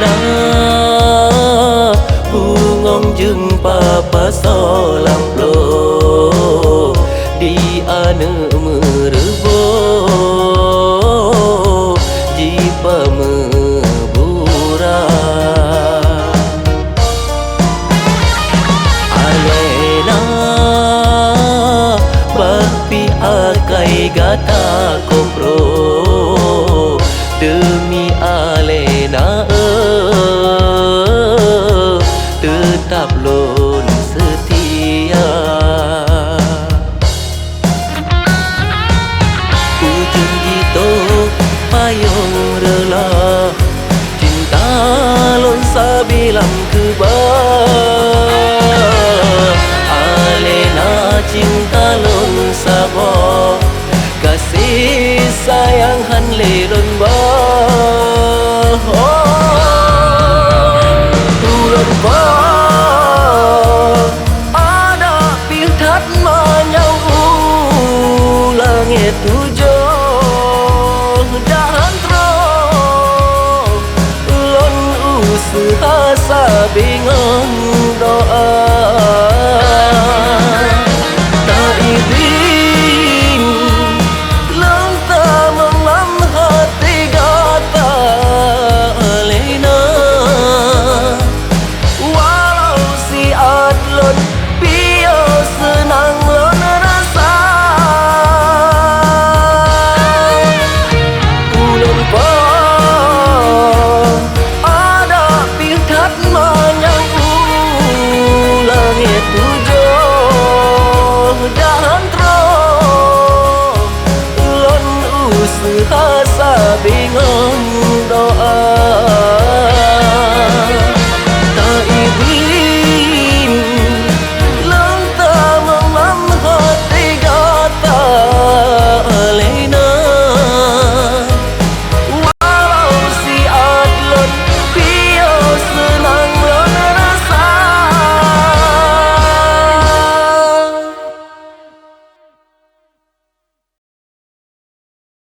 na bungong jumpa pasolam lo di ane merebo jipa mebura alena bapi akai gata kopro demi alena tetap lon setia ujung gitu payung rela cinta lon sabilang kebal alena cinta lon sabo kasih sayang han lelon ba turun ba ada piltat manyau langit tujuh dan terus lon usaha sabingang doa tak izin lanta mengang hati gata alena walau si adlon pio senang lon rasa ulun pa ada pilkat manyang langit tujuh dan terus lon usaha sabingang